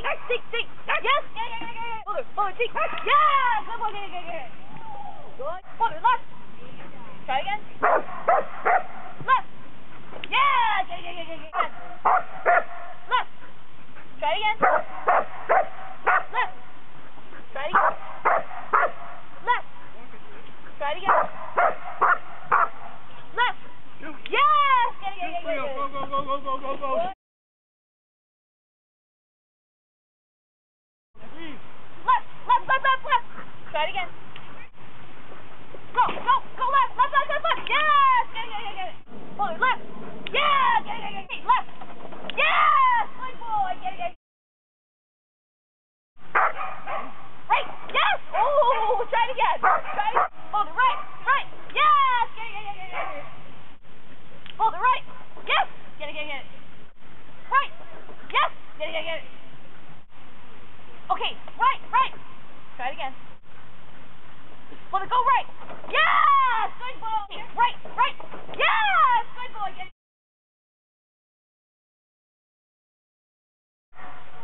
seek. Yes. Hold it, seek. Yeah. Good boy. Get. Good. Hold it, left. Try again. Left. Yeah. Get. Left. Try again. Left. Try again. Left. Try it again. Left. Yes. Get. Go. Left. Try it again. Go left. Yes. Get. Hold it, left. Yeah. Get. Left. Yes. Good boy. Get. Right. Yes. Oh, try it again. Hold it, right. Yes. Get. Hold it, right. Yes. Get. Right. Yes. Get. Okay, right. Try it again. Hold it, go right. Yes! Good boy. Right. Yes! Good boy.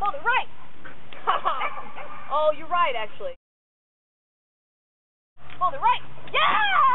Hold it, right. Oh, you're right, actually. Hold it, right. Yes!